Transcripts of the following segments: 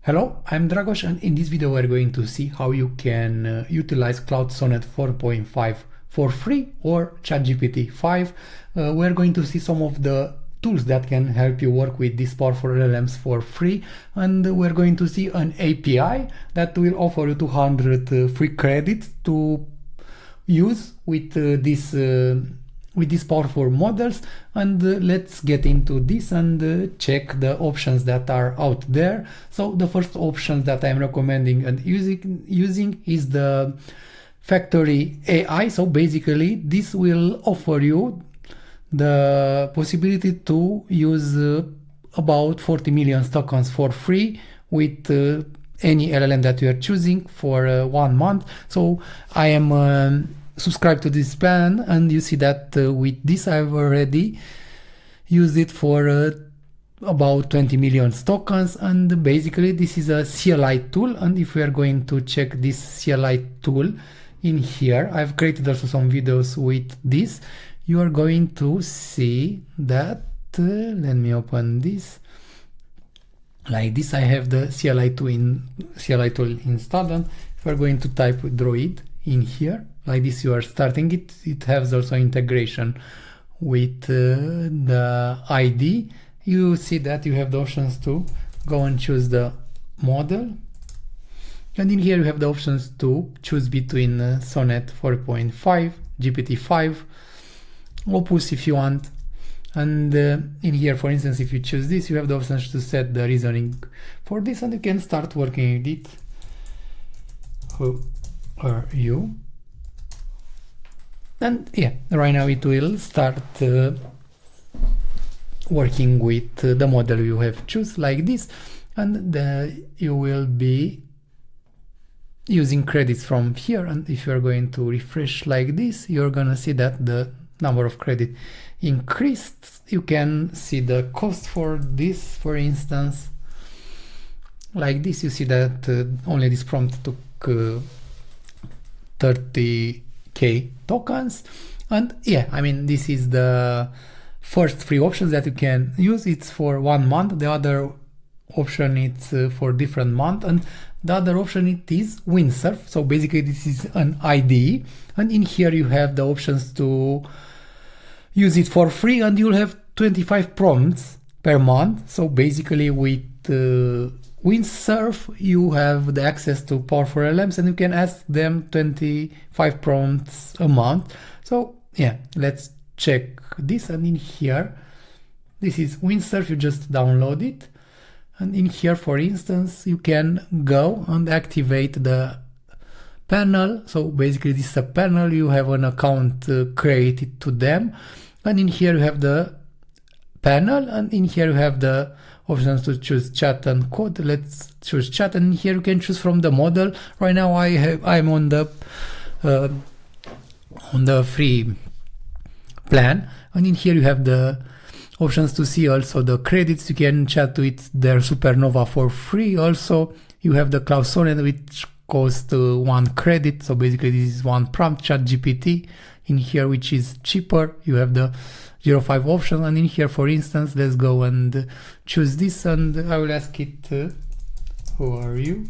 Hello, I'm Dragos, and in this video we're going to see how you can utilize Claude Sonnet 4.5 for free or ChatGPT 5. We're going to see some of the tools that can help you work with these powerful LLMs for free, and we're going to see an API that will offer you 200 free credits to use with these powerful models. And let's get into this and check the options that are out there. So the first option that I'm recommending and using is the factory AI. So basically this will offer you the possibility to use about 40 million tokens for free with any LLM that you are choosing for 1 month. So I am subscribe to this plan, and you see that with this I've already used it for about 20 million tokens. And basically this is a CLI tool, and if we are going to check this CLI tool in here, I've created also some videos with this. You are going to see that let me open this like this. I have the CLI tool installed, and if we're going to type Droid in here like this, you are starting it. It has also integration with the IDE. You see that you have the options to go and choose the model, and in here you have the options to choose between Sonnet 4.5, GPT-5, Opus if you want. And in here, for instance, if you choose this, you have the options to set the reasoning for this, and you can start working with it. Who are you? And yeah, right now it will start working with the model you have choose like this, and you will be using credits from here. And if you're going to refresh like this, you're gonna see that the number of credit increased. You can see the cost for this, for instance, like this. You see that only this prompt took 30k tokens. And yeah, I mean, this is the first free options that you can use. It's for 1 month. The other option it's for different month, and the other option it is Windsurf. So basically this is an IDE, and in here you have the options to use it for free, and you'll have 25 prompts per month. So basically with Windsurf you have the access to powerful LLMs, and you can ask them 25 prompts a month. So yeah, let's check this. And in here, this is Windsurf. You just download it, and in here, for instance, you can go and activate the panel. So basically this is a panel. You have an account created to them, and in here you have the panel, and in here you have the options to choose chat and code. Let's choose chat, and here you can choose from the model. Right now I'm on the free plan, and in here you have the options to see also the credits. You can chat with their Supernova for free. Also you have the Claude Sonnet, which costs 1 credit. So basically this is 1 prompt. ChatGPT in here, which is cheaper. You have the 0.5 option, and in here, for instance, let's go and choose this, and I will ask it who are you,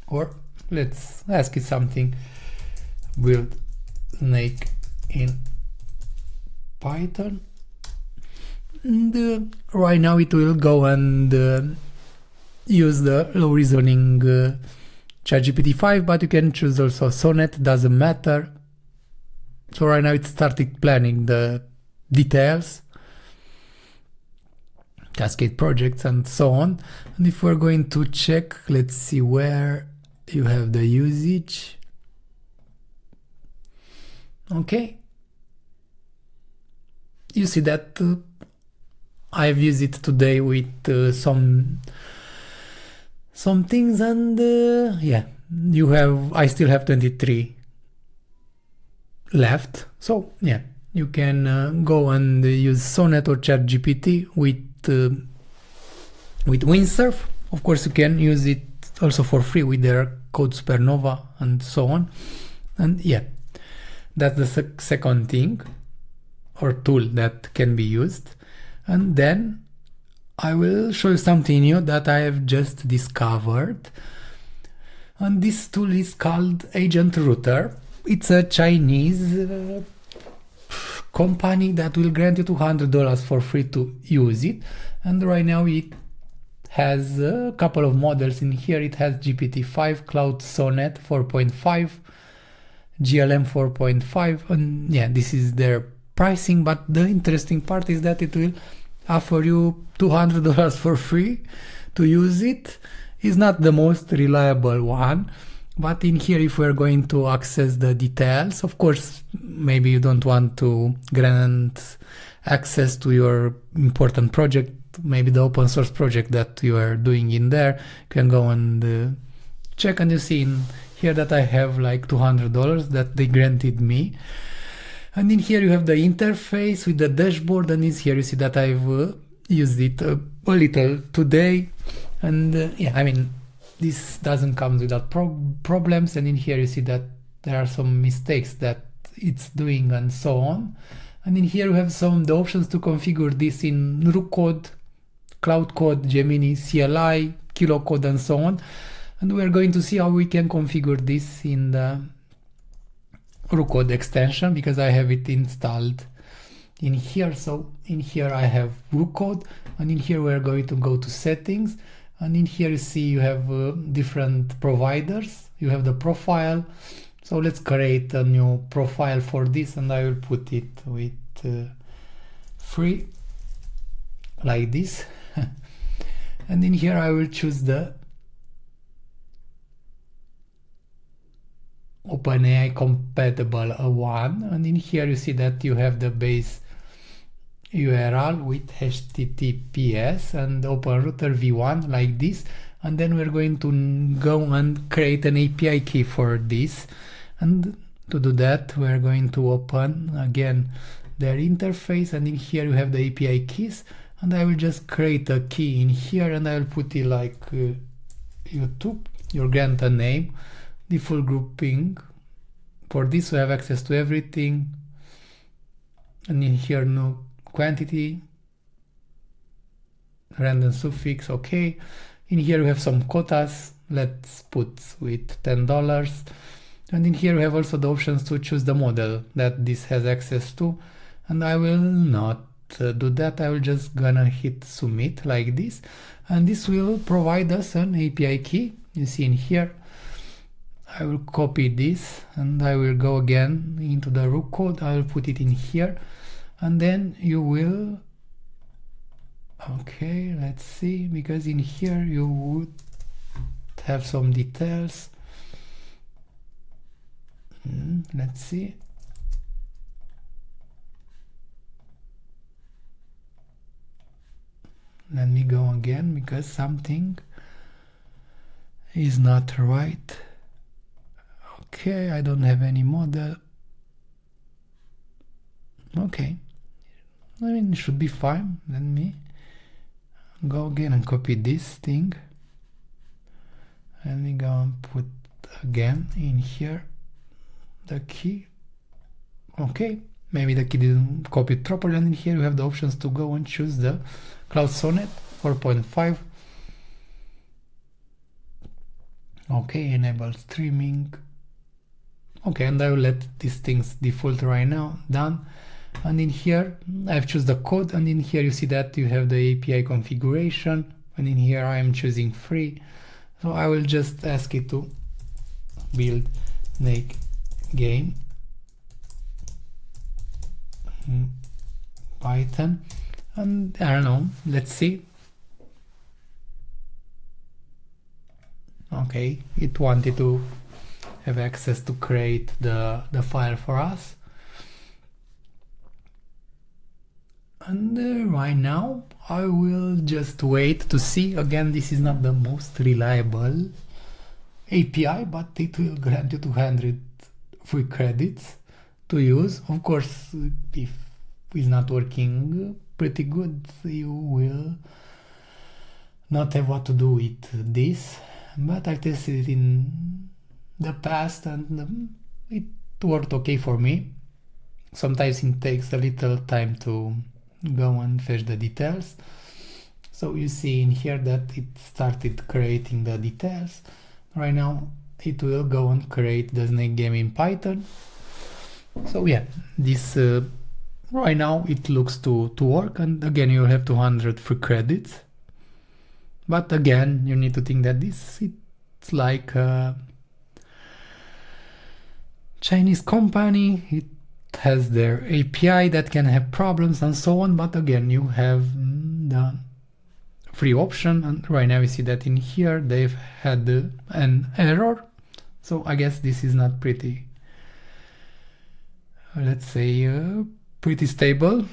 or let's ask it something. Build snake in Python, and right now it will go and use the low reasoning ChatGPT 5, but you can choose also Sonnet, doesn't matter. So right now it started planning the details, cascade projects, and so on. And if we're going to check, let's see where you have the usage. Okay, you see that I've used it today with some things, and yeah, I still have 23 left. So yeah, you can go and use Sonnet or ChatGPT with Windsurf. Of course, you can use it also for free with their code Supernova and so on. And yeah, that's the second thing or tool that can be used. And then I will show you something new that I have just discovered. And this tool is called Agent Router. It's a Chinese company that will grant you $200 for free to use it. And right now it has a couple of models in here. It has GPT-5, Claude Sonnet 4.5, GLM 4.5, and yeah, this is their pricing. But the interesting part is that it will offer you $200 for free to use it. It's not the most reliable one, but in here, if we're going to access the details, of course, maybe you don't want to grant access to your important project, maybe the open source project that you are doing in there. You can go and check, and you see in here that I have like $200 that they granted me. And in here you have the interface with the dashboard, and in here you see that I've used it a little today. And yeah, I mean, this doesn't come without problems. And in here you see that there are some mistakes that it's doing and so on. And in here you have the options to configure this in Rook code, Cloud Code, Gemini, CLI, Kilo code, and so on. And we're going to see how we can configure this in the Rook code extension, because I have it installed in here. So in here I have Rook code, and in here we're going to go to settings, and in here you see you have different providers. You have the profile. So let's create a new profile for this, and I will put it with free like this. And in here I will choose the OpenAI compatible one, and in here you see that you have the base URL with HTTPS and OpenRouter v1 like this. And then we're going to go and create an API key for this, and to do that we're going to open again their interface, and in here you have the API keys, and I will just create a key in here, and I will put it like YouTube. You'll grant a name, default grouping. For this we have access to everything, and in here no quantity, random suffix, okay. In here we have some quotas. Let's put with $10, and in here we have also the options to choose the model that this has access to, and I will not do that. I will just gonna hit submit like this, and this will provide us an API key. You see in here I will copy this, and I will go again into the Rook code. I will put it in here, and then you will, okay, let's see, because in here you would have some details. Let's see. Let me go again, because something is not right. Okay, I don't have any model. Okay, I mean, it should be fine. Let me go again and copy this thing. Let me go and put again in here the key. Okay, maybe the key didn't copy it properly, and in here you have the options to go and choose the Claude Sonnet 4.5. Okay, enable streaming. Okay, and I will let these things default right now. Done. And in here I've chosen the code, and in here you see that you have the API configuration, and in here I am choosing free. So I will just ask it to build make game Python, and I don't know, let's see. Okay, it wanted to have access to create the file for us. And right now I will just wait to see. Again, this is not the most reliable API, but it will grant you 200 free credits to use. Of course, if it's not working pretty good, you will not have what to do with this. But I tested it in the past, and it worked okay for me. Sometimes it takes a little time to go and fetch the details, So you see in here that it started creating the details. Right now it will go and create the snake game in Python. So yeah, this right now it looks to work, and again you have 200 free credits. But again, you need to think that it's like a Chinese company. It has their API that can have problems and so on, but again you have the free option, and right now we see that in here they've had an error. So I guess this is not pretty, let's say, pretty stable.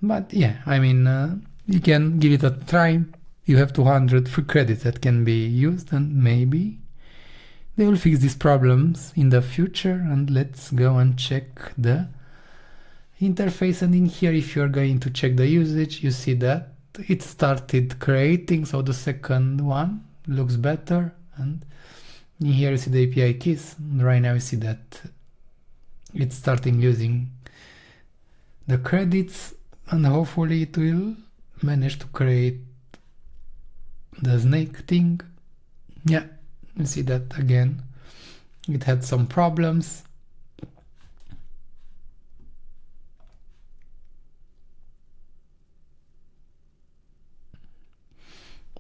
But yeah, I mean, you can give it a try. You have 200 free credits that can be used, and maybe they will fix these problems in the future. And let's go and check the interface. And in here, if you're going to check the usage, you see that it started creating. So the second one looks better. And in here, you see the API keys. And right now, you see that it's starting using the credits, and hopefully it will manage to create the snake thing. Yeah, you see that again it had some problems.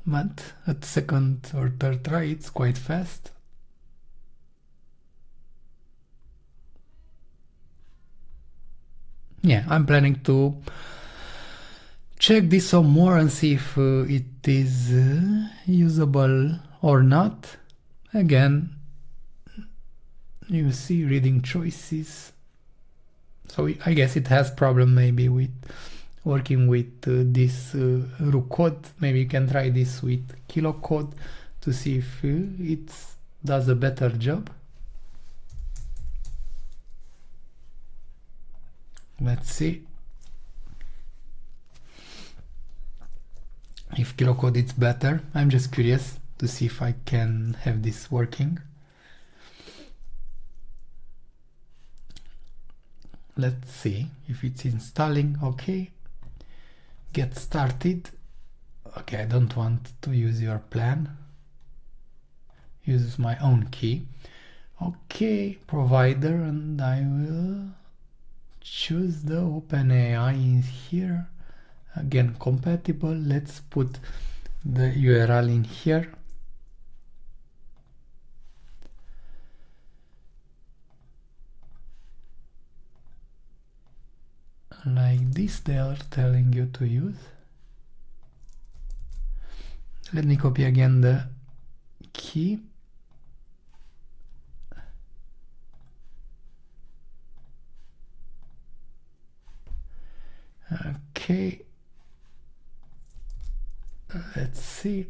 But at second or third try it's quite fast. Yeah, I'm planning to check this some more and see if it is usable or not. Again, you see reading choices. So I guess it has problem maybe with working with this root code. Maybe you can try this with kilocode to see if it does a better job. Let's see if kilocode is better. I'm just curious to see if I can have this working. Let's see if it's installing. Okay, get started. Okay, I don't want to use your plan, use my own key. Okay, provider, and I will choose the OpenAI in here. Again, compatible. Let's put the URL in here. Like this, they are telling you to use. Let me copy again the key. Okay, let's see.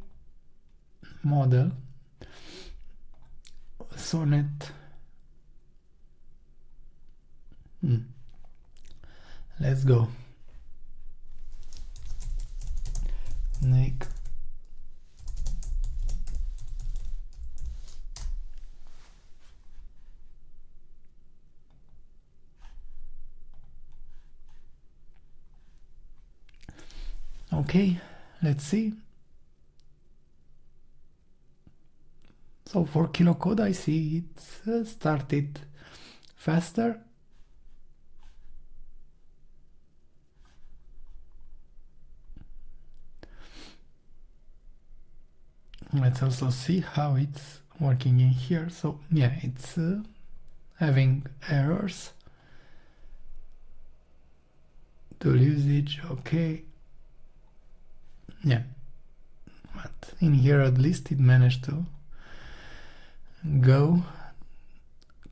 Model Sonnet. Let's go. Snake. Okay, let's see. So for kilocode, I see it's started faster. Let's also see how it's working in here. So yeah, it's having errors. Tool usage, okay. Yeah, but in here at least it managed to go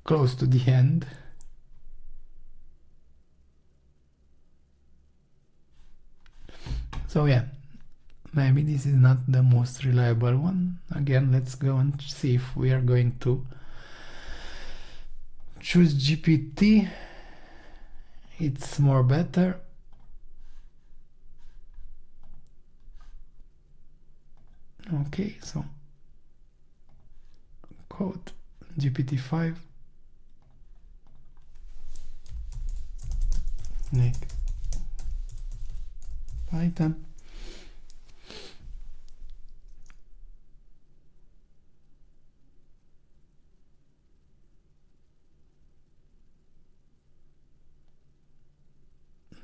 close to the end. So yeah, maybe this is not the most reliable one. Again, let's go and see if we are going to choose GPT. It's more better. Okay, so code GPT-5 Python.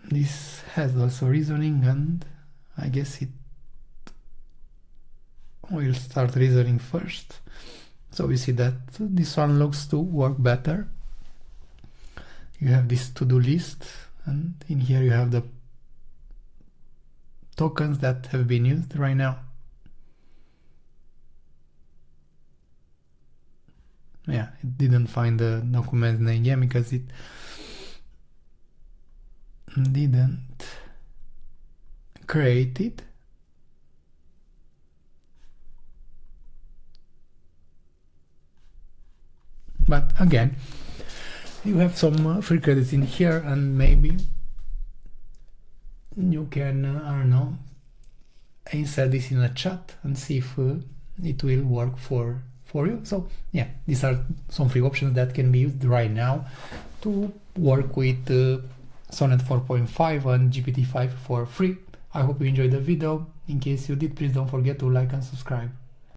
This has also reasoning, and I guess it will start reasoning first. So we see that this one looks to work better. You have this to-do list, and in here you have the tokens that have been used right now. Yeah, it didn't find the document name again because it didn't create it. But again, you have some free credits in here, and maybe you can, I don't know, insert this in a chat and see if it will work for you. So yeah, these are some free options that can be used right now to work with Sonnet 4.5 and GPT-5 for free. I hope you enjoyed the video. In case you did, please don't forget to like and subscribe.